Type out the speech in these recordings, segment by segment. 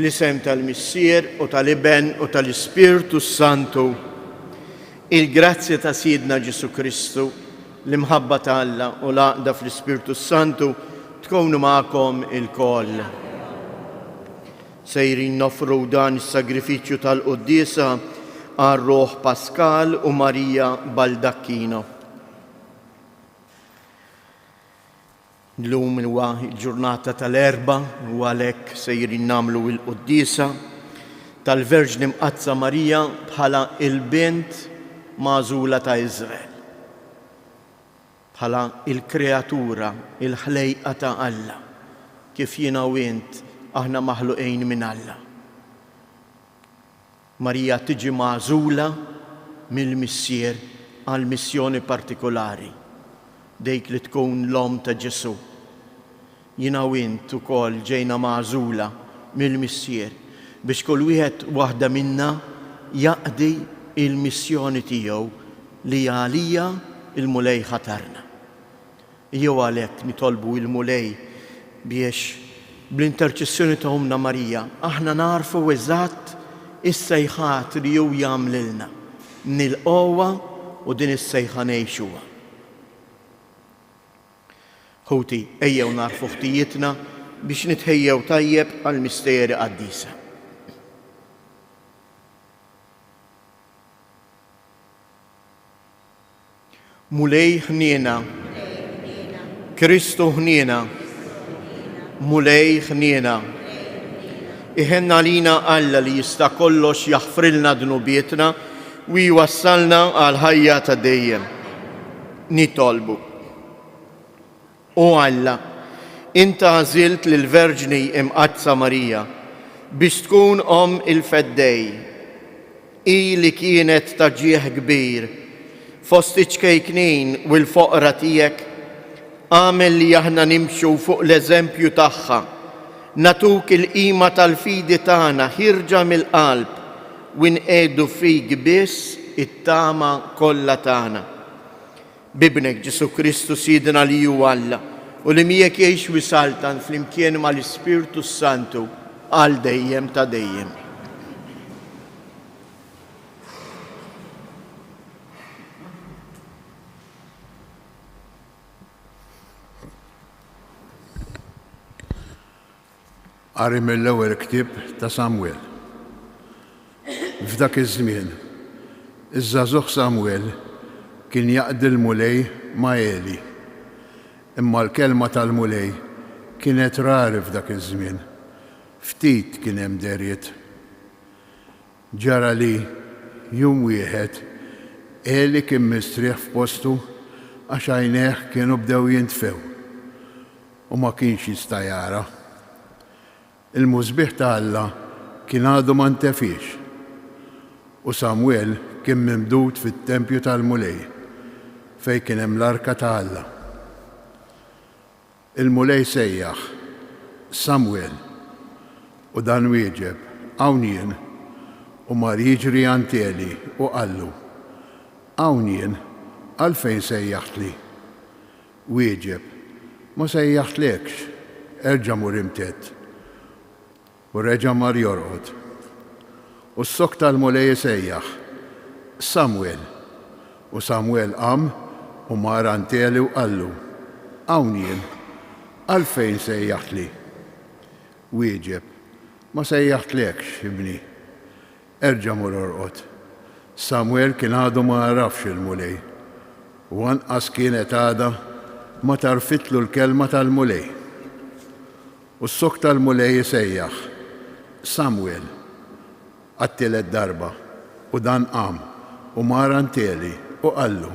Fl-isem tal-Missier u tal-Iben u tal-Ispirtu Santu, il-grazzja ta' Sidna Ġesu Kristu, l-imħabba ta' Alla u l-għaqda fl-Ispirtu Santu tkunu ma'kom il-koll. Sejrin nofru dan is-sagrifiċċju tal-Qudiesa għar-Ruħ Paskal u Marija Baldacchino. Llum huwa l-ġurnata tal-Erba' u għalhekk sejrin nagħmlu l-Qudiesa tal-Verġni Mqazza Marija bħala il-bint magħżula ta' Iżrael, bħala il-kreatura, il-ħlejqa ta' Alla, kif jiena u int aħna maħluqejn minn Alla. Marija tiġi magħżula mill-Missier għal missjoni partikolari, dejk li tkun l-om ta' Ġesu. Jiena u int ukoll ġejna magħżula mill-Missier biex kull wieħed waħda minna jaqdi il-missjoni tiegħu li għalija il-mulej ħatarna. Jew għalhekk nitolbu il-mulej biex bl-interċessjoni ta' Umna Marija aħna narfu eżatt is-sejħat li jew jagħmlilna nilqgħuha u din is-sejħa ngħixuha. Ħuti, ejjew narfu ħtijietna biex nitħejjew tajjeb għall-misteri qaddisa. Mulej ħniena, Kristu ħniena, mulej ħniena. Iħenna lina Alla li jista' kollox jaħfrilna dnubietna u jwassalna għal ħajja ta' dejjem. Nitolbu. O Alla, Inta għażilt lill-Verġni Mqazza Marija biex tkun om il-feddej, i li kienet ta' ġieħ kbir fost iċkejknin u l-foqra tiegħek, għamel li aħna nimxu fuq l-eżempju tagħha, natuk il-qima tal-fidi tagħna ħirġa mill-qalb u nqegħdu fik biss it-tama kollha tagħna. Bibnek Ġesu Kristu Sidna li hu Alla u li miegħek jgħix wisaltan flimkien mal-Ispirtu Santu għal dejjem ta' dejjem. Qari mill-ewwel ktieb ta' Samwel. F'dak iż-żmien, iż-żagħżugħ Samwel kien jaqdi l-mulej ma' Eli. Imma l-kelma tal-mulej kienet rari f'dak iż-żmien. Ftit kien hemm derjiet. Ġara li jum wieħed Eli kien mistrieħ f'postu għax għajnejh kienu bdew jintfew u ma kienx jista' jara. Il-mużbieħ ta' Alla kien għadu ma ntefiex u Samwel kien mimdud fit-tempju tal-mulej fejn kien hemm l-arka ta' Alla. Il-mulej sejjaħ Samwel u dan wieġeb hawn jien u mar jiġri għand Eli u qallu hawn jien għalfejn sejjaħtli. Wieġeb ma sejjaħtlekx, erġa' mur imtett. U reġa' mar jorqod. U s-sok tal-mulej sejjaħ Samwel. U Samwel qam u mar għand Eli u qallu hawn jien għalfejn sejjaħtli. Wieġeb ma sejjaħtlekx, ibni, erġa' mur orqod. Samwel kien għadu ma jarafx il-mulej u anqas kienet għada ma tarfitlu l-kelma tal-mulej. U s-sok tal-mulej sejjaħ Samwel għat-tielet darba u dan qam u mar għand Eli u qallu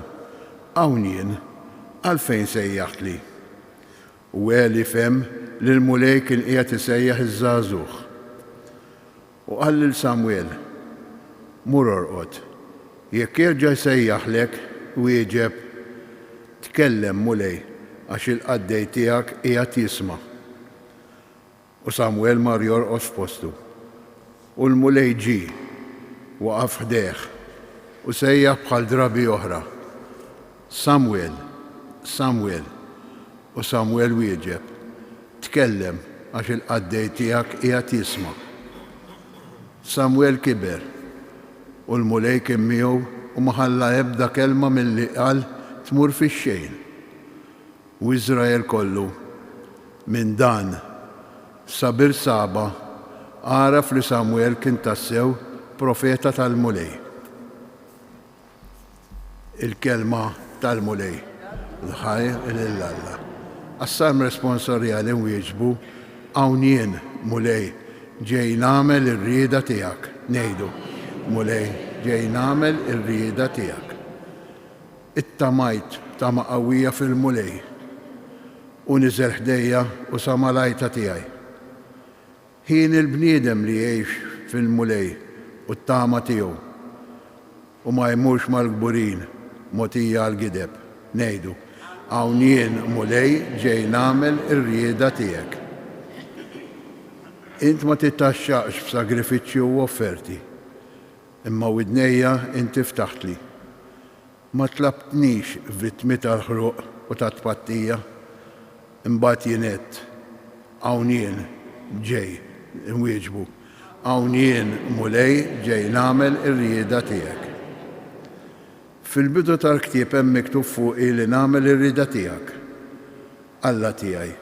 hawn jien għalfejn sejjaħtli. U Eli fem li l-mulej kien qiegħed isejjaħ iż-żagħżugħ. U qal lil Samwel mur orqod, jekk jerġa' jsejjaħlek wieġeb tkellem mulej għax il-qaddej tiegħek qiegħed jisma'. U Samwel mar jorqod f'postu. U l-mulej ġie waqaf ħdejh u sejjaħ bħal drabi oħra. Samwel, Samwel. U Samwel wieġeb tkellem għax il-qaddej tiegħek qiegħed jisma'. Samuel kiber u l-mulej kien miegħu u ma ħalla ebda kelma milli qal tmur fix-xejn. U Iżrael kollu minn dan sa Birsaba għaraf li Samuel kien tassew profeta tal-mulej. Il-kelma tal-mulej, l-ħaj il-Alla. Assam responsorjali nwieġbu hawn jien mulej ġej nagħmel ir-rieda tiegħek. Ngħidu, mulej ġej nagħmel ir-rieda tiegħek. Ittamajt tama qawwija fil-mulej u niżel ħdejja u samalajta tiegħi. Ħin il-bniedem li jgħix fil-mulej u t-tama tiegħu u ma jmurx mal-gburin mogħtija għal-gideb. Ngħidu, hawn jien mulej ġej nagħmel ir-rieda tiegħek. Int ma titaxxaqx b'sagrifiċċju u offerti, imma widnejja inti ftaħtli. Ma tlabtnix vittmi tal-ħruq u tat-tpattija, imbagħad jien għedt hawn jien ġej nwieġbu, hawn jien mulej ġej nagħmel ir-rieda tiegħek. Fil-bidu tal-ktieb hemm miktub fuqi li nagħmel ir-rieda tiegħek. Alla tiegħi,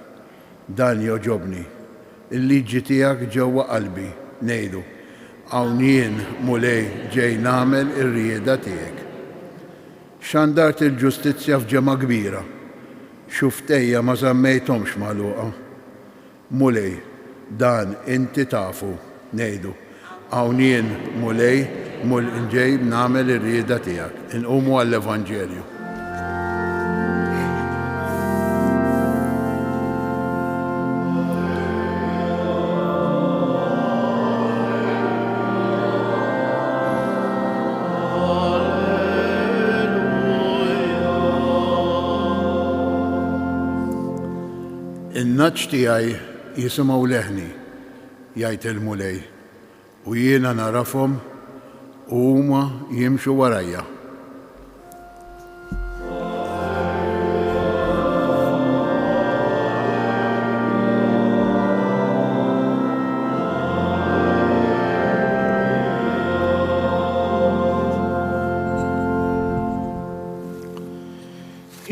dan joġobni, il-liġi tiegħek ġewwa qalbi. Ngħidu, hawn jien mulej ġej nagħmel ir-rieda tiegħek. X'għandart il-ġustizzja f'ġemgħa kbira, xuftejja ma żammejthomx magħluqa. Mulej, dan inti tafu. Ngħidu, hawn jien mulej ġej nagħmel ir-rieda tiegħek. Inqumu għall-Evanġelju. In-naġġ tiegħi jisimgħu leħni, jgħid il-mulej, u jiena narafhom u huma jimxu warajja.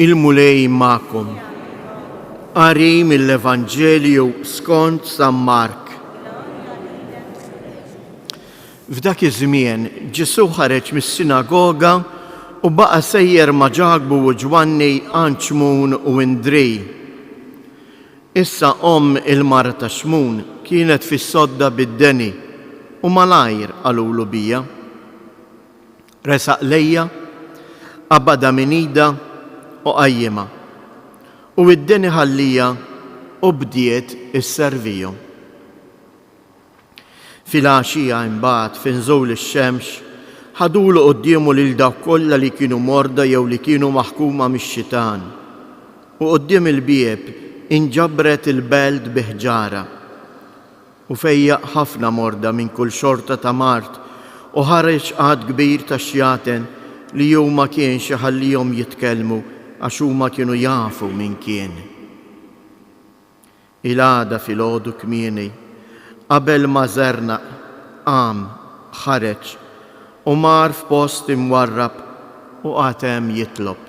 Il-mulej ma'kom. Qari mill-Evanġelju skont San Mark. F'dak iż-żmien Ġesu ħareġ mis-sinagoga u baqa' sejjer ma' Ġaakbu u Ġwanni għand Xmun u Indrej. Issa il-mara ta' Xmun kienet fis-sodda bid-deni u malajr qalulu bija. Resaq lejja, qabada min ida u qajjima. U id-deni ħallija u bdiet is-serviju. Fil-għaxija imbagħad fejn żowl ix-xemx ħadulu qudiemu lil dawk kollha li kienu morda jew li kienu maħkuma mix-xitan. U quddiem il-bieb inġabret il-belt bi ħġara. U fejjaq ħafna morda minn kull xorta ta' mart u ħareġ għad kbir ta' xjaten li jew ma kienx iħallihom jitkellmu għax huma kienu jafu min kien. Il-għada fil-għodu kmieni qabel ma żerna qam ħareġ u mar f'post imwarrab u għatem jitlob.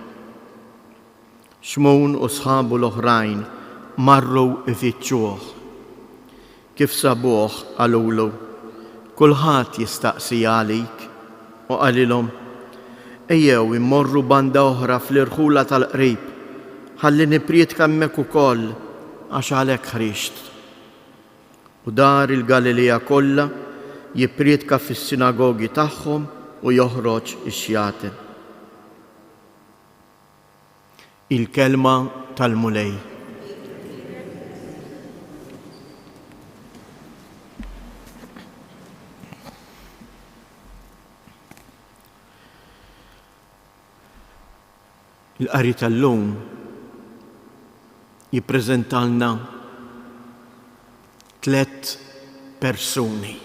Xmun u sħabu l-oħrajn marru ifittxuh. Kif sabuh għalulu, kulħadd jistaqsi għalik u qalilhom ejjew immorru banda oħra fl-irħula tal-qrib ħalli nipriedka hemmhekk ukoll għax għalhekk ħriġt. U dar il-Galilea kollha jippriedka fis-sinagogi tagħhom u joħroġ ix-xjaten. Il-kelma tal-mulej. Il-qari tal-lum jippreżentalna 3 persuni.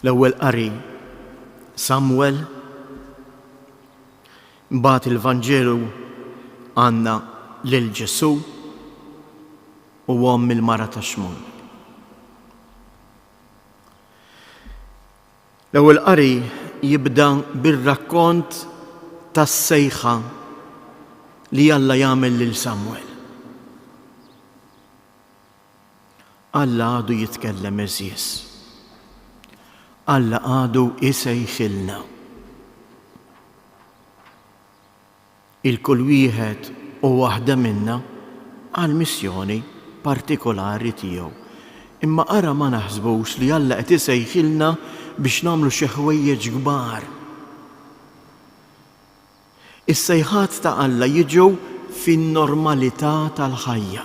L-ewwel qari Samuel, mbagħad il-Vanġelu għandna lil Ġesu u il-mara ta' Xmun. L-ewwel qari jibda bir-rakkont tas-sejħa li Alla jagħmel lil Samwel. Alla għadu jitkellem eżies. Alla għadu isejħilna. Il-kull wieħed u waħda minna għal missjoni partikolari tiegħu. Imma ara ma naħsbux li Alla qed isejħilna biex nagħmlu xi ħwejjeġ kbar. Is-sejħat ta' Alla jiġu fin-normalità tal-ħajja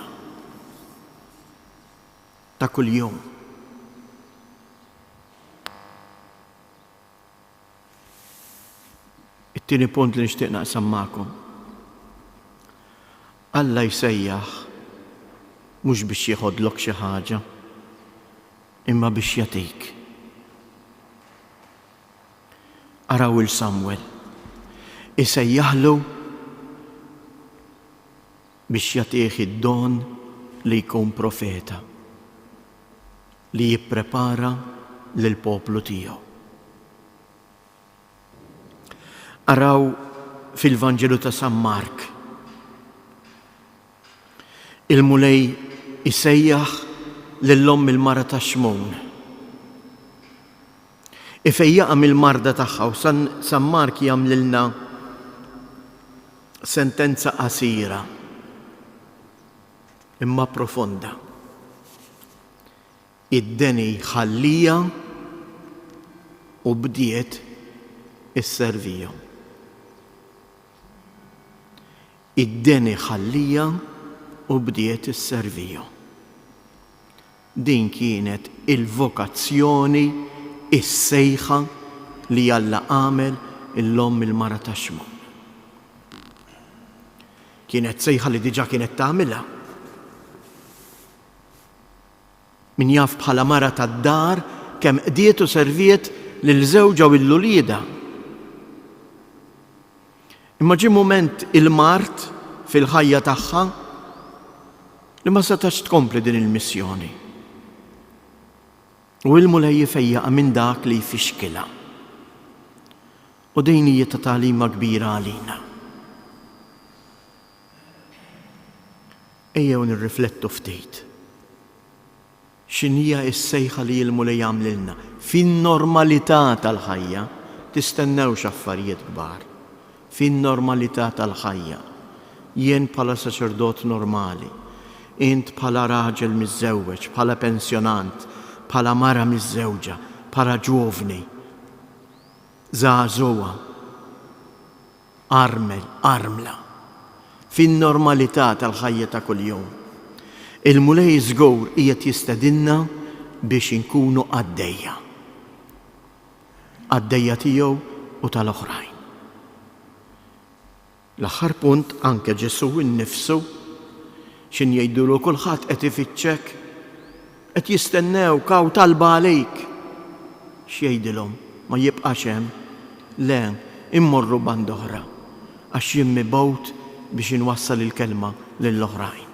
ta' kuljum. It-tieni punt li nixtieq naqsam magħkom. Alla jsejjaħ mhux biex jieħodlok xi ħaġa, imma biex jagħtik. Araw il-Samwel isejjaħlu biex jagħtih id-don li jkun profeta, li jipprepara lill-poplu tiegħu. Araw fil-Vanġelu ta' San Mark. Il-mulej isejjaħ lill-omm il-mara ta' Xmon. Ifejjaqa mill-marda tagħha u San Mark jagħmlilna sentenza qasira imma profonda. Id-deni ħallija u bdiet is-servija. Id-deni ħallija u bdiet is-servija. Din kienet il-vokazzjoni, is-sejħa li Alla għamel l-omm il-mara ta' Xmon. Kienet sejħa li diġà kienet tagħmilha. Min jaf bħala mara tad-dar kemm qdiet u serviet lil żewġa u l-ulieda. Imma ġie mument il-mart fil-ħajja tagħha li ma setax tkompli din il-missjoni. U l-mulej jifejjaqa minn dak li jfixkilha. U din hija ta' tagħlima kbira għalina. Ejjew nirriflettu ftit. X'inhija s-sejħa li l-mulej jagħmlilna fin-normalità tal-ħajja, tistennewx affarijiet kbar. Fin-normalità tal-ħajja. Jien bħala saċerdot normali, int bħala raġel miż-żewweġ, bħala pensjonant, bħala mara miż-żewġa, bħala ġovni, żagħżugħa, armel, armla, fin-normalità tal-ħajja ta' kuljum. Il-mulej żgur qiegħed jistedinna biex inkunu għaddejja. Għaddejja tiegħu u tal-oħrajn. L-aħħar punt anke Ġesu innifsu x'in jgħidulu kulħadd qed ifittxek, qed jistennew kaw talba għalejk. X'jgħidilhom? Ma jibqax hemm. Le, immorru band oħra għax jien mibgħut biex inwassal il-kelma lill-oħrajn.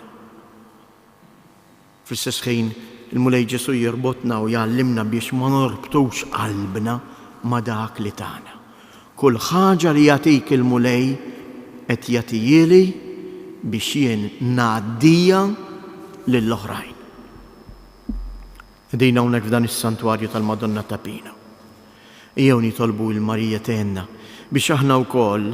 Fl-istess ħin il-mulej Ġesu jirbotna u jgħallimna biex ma norbtux qalbna ma dak li tagħna. Kull ħaġa li jagħtik il-mulej qed jagħtijili biex jien ngħaddija lill-oħrajn. Qegħdin hawnhekk f'dan is-santwarju tal-Madonna ta' Pina. Ejjew nitolbu l-Marija tenna biex aħna wkoll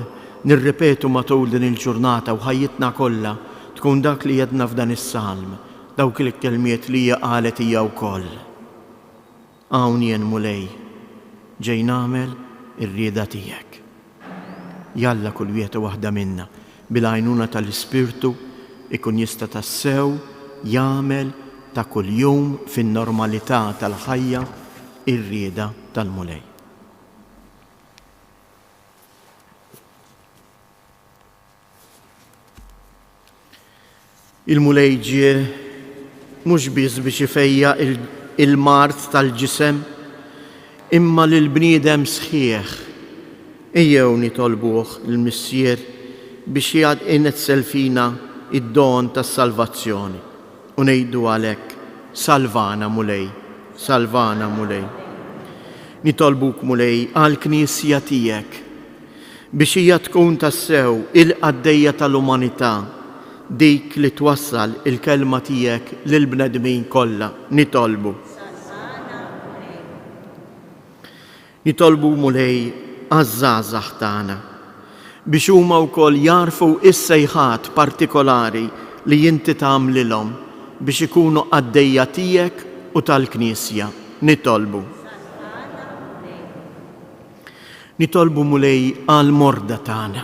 nirrepetu matul din il-ġurnata u ħajjitna kollha tkun dak li jedna f'dan is-salm, dawk il-kelmiet li hija qalet hija wkoll. Hawn jien mulej, ġej nagħmel ir-rieda tiegħek. Jalla kull wieħed u waħda minna bil-għajnuna tal-Ispirtu ikun jista' tassew jagħmel ta' kuljum fin-normalità tal-ħajja ir-rieda tal-mulej. Il-mulej ġie mhux biss biex ifejja il-mart tal-ġisem imma lill-bniedem sħiħ. Ejjew nitolbuh il-Missier biex jgħad inetzel fina id-don tas-salvazzjoni u ngħidu għalhekk salvana mulej, salvana mulej. Nitolbuk mulej għal-Knisja tiegħek biex hija tkun tassew il-qaddejja tal-umanità dik li twassal il-kelma tiegħek lill-bnedmin kollha. Nitolbu mulej għaż-żgħażagħ tagħna biex huma wkoll jarfu is-sejħat partikolari li inti tagħmlilhom biex ikunu qaddejja tiegħek u tal-Knisja. Nitolbu mulej għal-morda tagħna.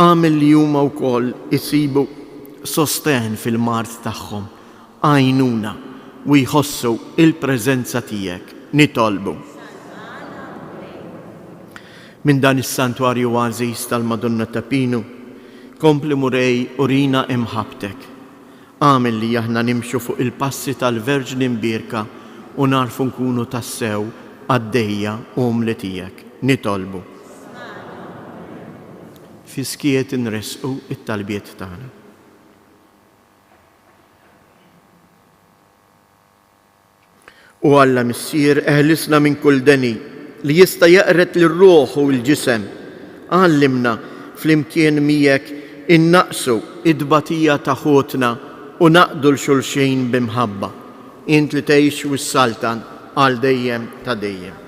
Għamel li huma wkoll isibu sosten fil-mart tagħhom, għajnuna u jħossu il-preżenza tiegħek. Nitolbu. Minn dan is-santwarju għażiż tal-Madonna ta' Pinu, kompli murej urina imħabtek. Għamel li aħna nimxu fuq il-passi tal-Verġni Mbirka u narfu nkunu tassew għaddejja u umli tiegħek. Nitolbu. Fiskiet inresqu it-talbiet tagħna. U Alla missier eħlisna minn kull deni li jista' jaqret lir-ruħ u l-ġisem. Għallimna flimkien miegħek innaqsu id-batija ta' ħutna u naqdu l-xulxin bimħabba. Int li tgħix wis-saltan għal dejjem ta' dejjem.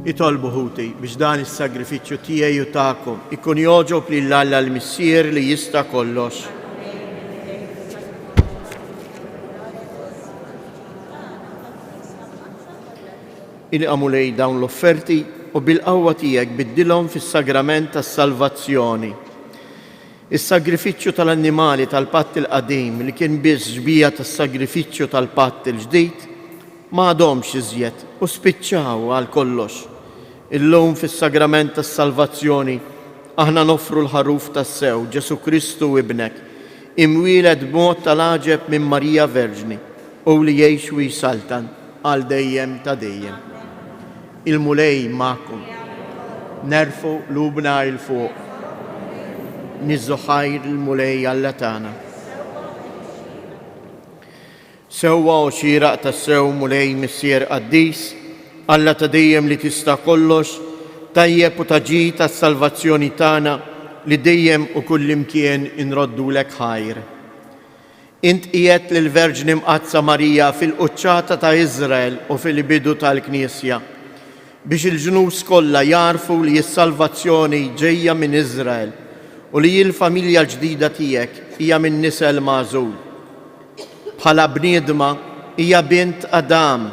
Itolbu ħuti biex dan is-sagrifiċċju tiegħi u tagħkom ikun joġob lil Alla l-Missier li jista' kollox. Ilqamu lej dawn l-offerti u bil-qawwa tiegħek biddilhom fis-sagrament tas-salvazzjoni. Is-sagrifiċċju tal-annimali tal-patt il-qadim li kien biss ġbija tas-sagrifiċċju tal-patt il-ġdid ma għadhomx iżjed u spiċċaw għal kollox. Illum fis-sagrament tas-salvazzjoni aħna nofru l-ħaruf tas-sew Ġesu Kristu ibnek, imwieled b'mod tal-għaġeb minn Marija Verġni u li jgħix u jsaltan għal dejjem ta' dejjem. Il-mulej magħkom, nerfu lubna il fuq, niżżoħajr il-mulej Alla tagħna. Sewwa u xieraq tas-sew mulej missier qaddis, Alla ta' dejjem li tista' kollox, tajjeb u taġi tas-salvazzjoni tagħna li dejjem u kullimkien inroddulek ħajr. Int qiegħed lill-Verġni Mqazza Marija fil-quċċata ta' Iżrael u fil-bidu tal-Knisja biex il-ġnus kollha jarfu li s-salvazzjoni ġejja minn Iżrael u li l-familja ġdida tiegħek hija minn nisel magħżul. Bħala bniedma hija bint Adam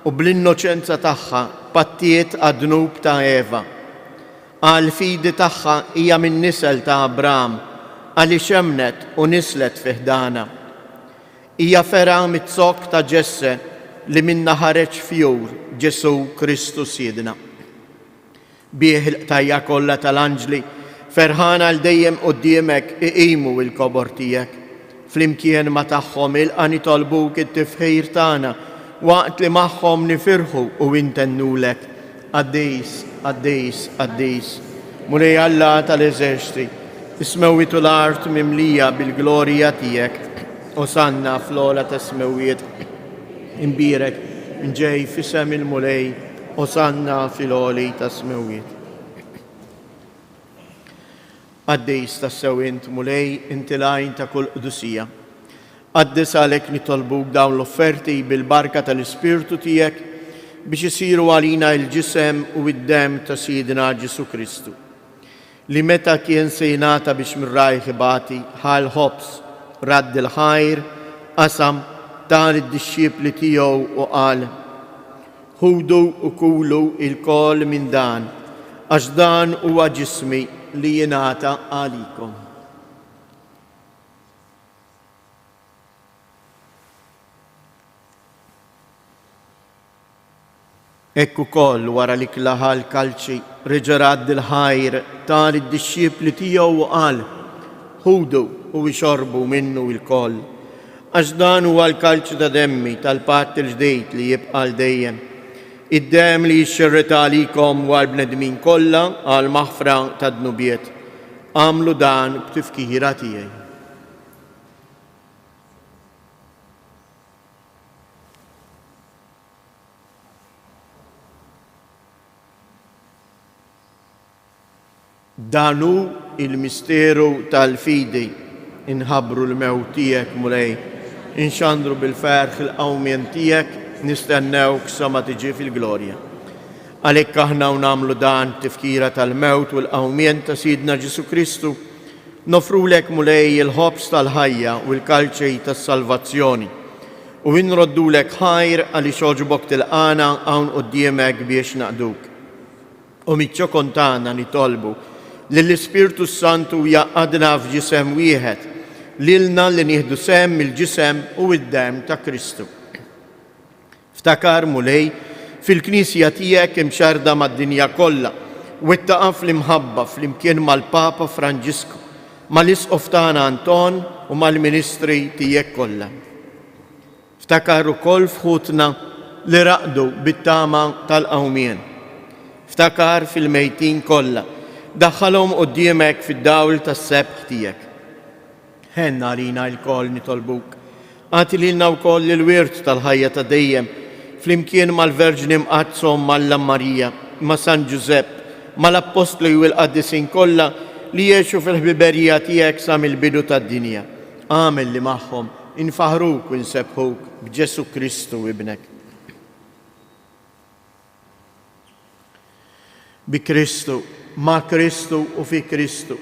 u bl-innoċenza tagħha pattiet għad-dnub ta' Eva. Għal fidi tagħha hija minn nisel ta' Abraham għaliex xemnet u nislet fi ħdana. Hija fera mit-zokk ta' Ġesse li minna ħareġ fjur Ġesu Kristu Siedna. Bih il-qtajja kollha tal-anġli ferħana għal dejjem quddiemek iqimu l-kobor tiegħek. Flimkien ma tagħhom ilqa' nitolbuk it-tifħir tagħna waqt li magħhom nifirħu u intennulek. Qaddis, qaddis, qaddis. Mulej Alla tal-eżerċiti, ismewwitu l-art mimlija bil-glorja tiegħek. Osanna fl-ola ta' smewwiet imbirek ġej fisem il-mulej. Osanna fil-oli ta' smewwiet. Qaddis tas-sewint mulej inti lajn ta' kull qdusija. Qaddis għalhekk nitolbuk dawn l-offerti bil-barka tal-Ispirtu tiegħek biex isiru għalina il-ġisem u id-dem ta' Sidina Ġesu Kristu. Li meta kien se jingħata biex mir-rajħ ibati ħal ħobs radd il-ħajr qasam tal id-disċipli tiegħu u qal: ħudu u kulu il-kol minn dan, għax dan huwa ġismi li jingħata għalikom. Ekku koll wara li klaħal kalċi reġa' radd il-ħajr tal id-disċipli tiegħu u qal: ħudu u ixorbu minnu il-koll, għax dan huwa l-kalċi ta' demmi tal-patt il-ġdejt li jibqa' dejjem. Id-dem li jixxerreta għalikom u għall-bnedmin kollha għal maħfra ta' dnubiet. Għamlu dan b'tifkira tiegħi. Danu il-misteru tal-fidi, inħabru l-mewt tiegħek mulej, inxandru bil-ferħ il-qawmien tiegħek, nistennewk sa ma tiġi fil-glorja. Għalhekk aħna nagħmlu dan tifkira tal-mewt u l-qawmien ta' Sidna Ġesu Kristu, nofrulek mulej il-ħobs tal-ħajja u l-kalċej tas-salvazzjoni u nroddulek ħajr għaliex oġbok tilqana hawn quddiemek biex naqduk. U miċċo kontana nitolbu li l-Ispirtu Santu jaqadna f'ġisem wieħed, lilna li nieħdu sem il-ġisem u id-dem ta' Kristu. Ftakar mulej fil-Knisja tiegħek imxarda mad-dinja kollha u ittaqaf l-imħabba flimkien mal-Papa Franġisku, mal-Isqof tagħna Anton u mal-Ministri tiegħek kollha. Ftakar ukoll fħutna li raqdu bit-tama tal-qawmien. Ftakar fil-mejtin kollha, daħħalhom quddiemek fid-dawl tas-sebħ tiegħek. Ħenna għalina l-koll nitolbuk. Għati lilna wkoll il-wirt tal-ħajja ta' dejjem flimkien mal-Verġni mqazzhom mal-Marija, ma' San Ġusepp, mal-Apostli u l-Qaddisin kollha li jgħixu fil-ħbiberija tiegħek sa mill-bidu tad-dinja. Għamel li magħhom infaħruk u nsebħuk b'Ġesu Kristu ibnek. Bi Kristu, ma' Kristu u fi Kristu,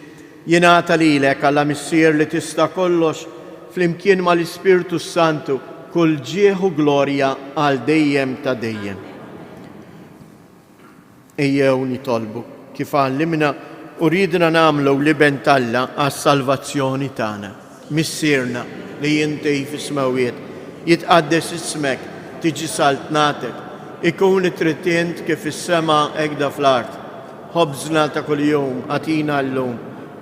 jingħata lilek għalla missier li tista' kollox flimkien mal-Ispirtu Santu kull ġieħ u glorja għal dejjem ta' dejjem. Ejjew nitolbu kif għallimna u ridna nagħmlu liben Talla għas-salvazzjoni tagħna. Missierna li jintej fis-smawiet, jitqaddes ismek, tiġi saltnatek, ikun it-trittient kif is-sema hekk fl-art. Ħobżna ta' kuljum għatina llum,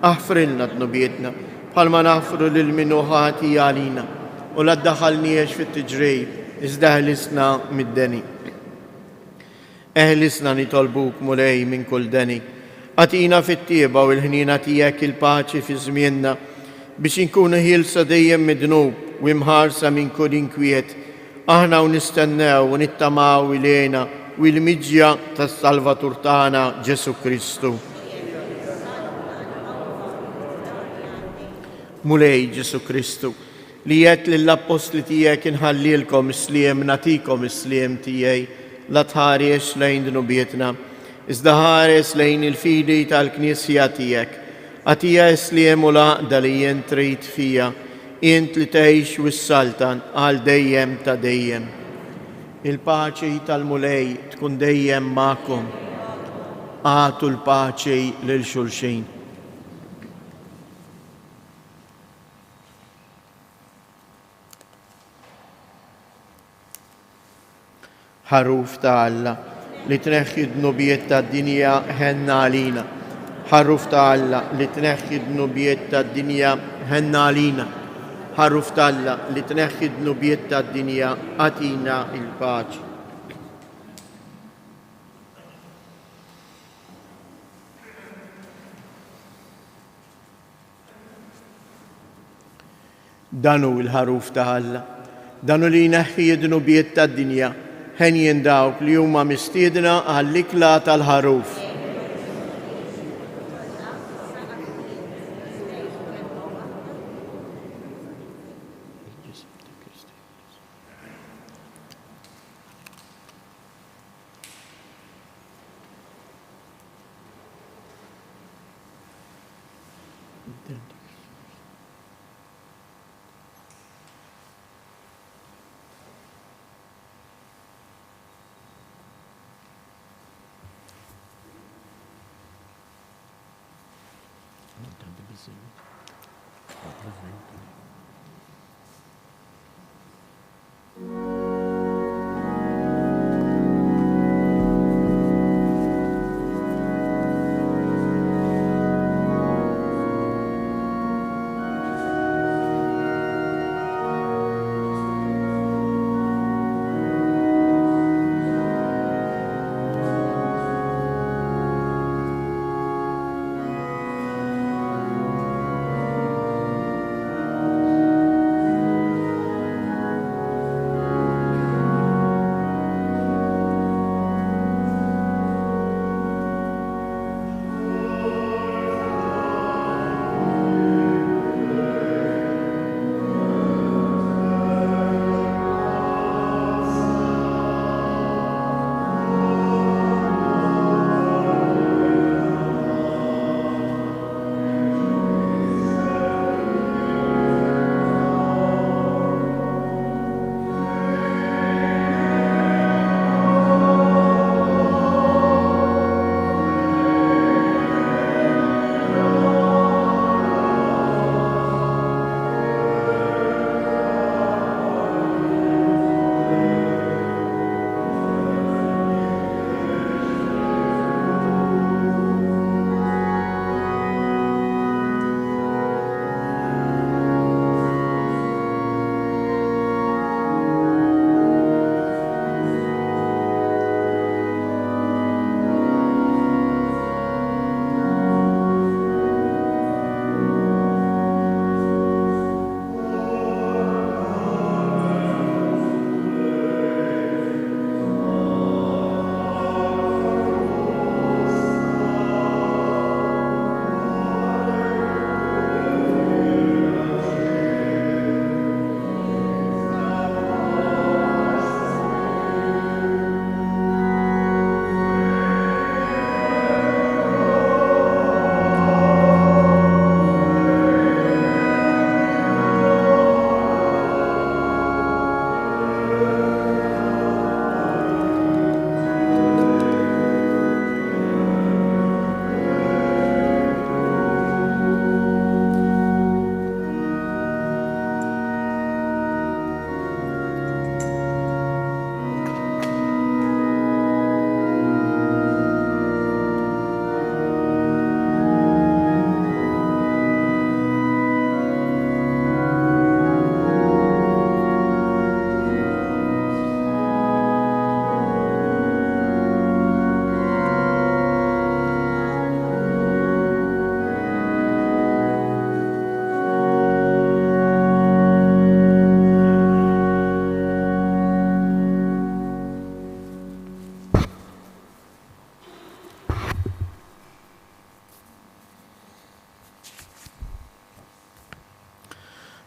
aħfrilna dnubietna bħalma naħfru lil minnu ħati għalina u la ddaħħalniex fit-tiġrejb, iżda eħlisna mid-deni. Eħlisna nitolbuk mulej minn kull deni. Għatina fit-tieba u l-ħnina tiegħek il-paċi fi żmienna biex inkunu ħielsa dejjem mid-dnub u imħarsa minn kull inkwiet. Aħna u nistennew u nittamaw ilejna u l-miġja tas-Salvatur tagħna Ġesu Kristu. Mulej Ġesu Kristu, li jgħid lill-Apostli tiegħek inħallilkom isliem natikom isliem tiegħi, la tħares lejn dnubietna, iżda ħares lejn il-fidi tal-Knisja tiegħek. Għatija isliem u laqda li jien trid fija, int li tgħix wis-saltan għal dejjem ta' dejjem. Il-paċi tal-mulej tkun dejjem magħkom. Għatu l-paċi lil xulxin. Ħaruf ta' Alla li tneħħi d-nubiet tad-dinja ħenna għalina. Ħaruf ta' Alla li tneħħi d-nubiet tad-dinja ħenna għalina. Ħaruf ta' Alla li tneħħi d-nubiet tad-dinja għatina il-paċi. Danu il-ħaruf ta' Alla, danu li jneħħi d-nubiet tad-dinja ħen jindawk li huma mistiedna għall-ikla tal-ħaruf.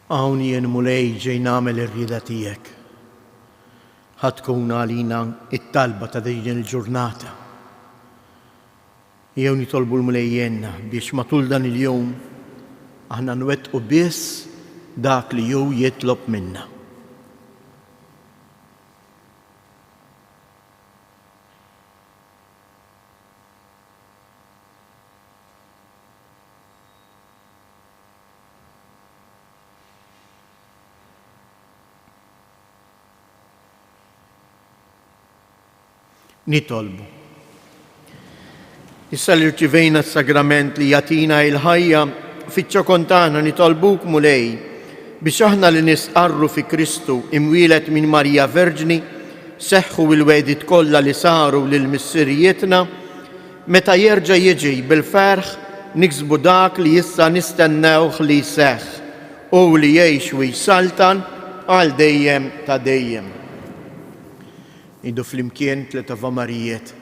Hawn jien mulej ġej nagħmel ir-rieda tiegħek. Ħatkun għalina it-talba ta' din il-ġurnata. Jew nitolbu l-mulejjenna biex matul dan il-jum aħna nwettqu biss dak li jew jitlob minna. Nitolbu. Issa li rċivejna s-sagrament li jatina il-ħajja fiċ-ċokontana nitolbuk mulej biex aħna li nisqarru fi Kristu imwielet minn Marija Verġni seħħu il-wedit kollha li saru lil missirijietna meta jerġa' jiġi bil-ferħ niksbu dak li issa nistennewh li jseħħ u li jgħix u jsaltan għal dejjem ta' dejjem. Idu flimkien tleta Marijiet.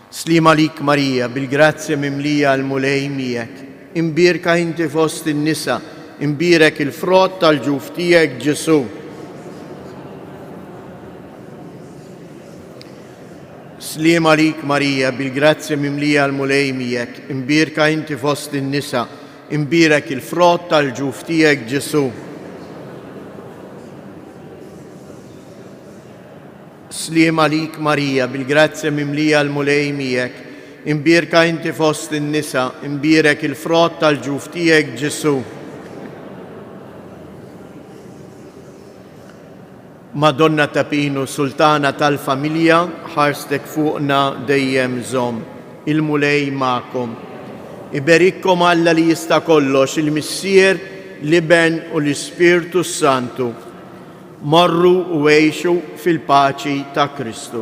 Slim għalik Marija, bil-grazzja mimlija għal-mulej miegħek. Imbirka inti fost in-nisa, imbirek il-frott tal-ġuf tiegħek Ġesu. Slim għalik Marija, bil-grazzja mimlija għal-mulej miegħek. Imbirka inti fost in-nisa, imbirek il-frott tal-ġuf tiegħek Ġesu. Sliem għalik Marija, bil-grazzja mimlija l-mulej miegħek, imbirka inti fost in-nisa, imbirek il-frott tal-ġuf tiegħek Ġesu. Madonna ta' Pinu, sultana tal-familja, ħarstek fuqna dejjem żomm, il-mulej ma'kom. Iberikkom Alla li jista' kollox, il-Missier, l-Iben u l-Ispirtu Santu. Morru u għejxu fil-paċi ta' Kristu.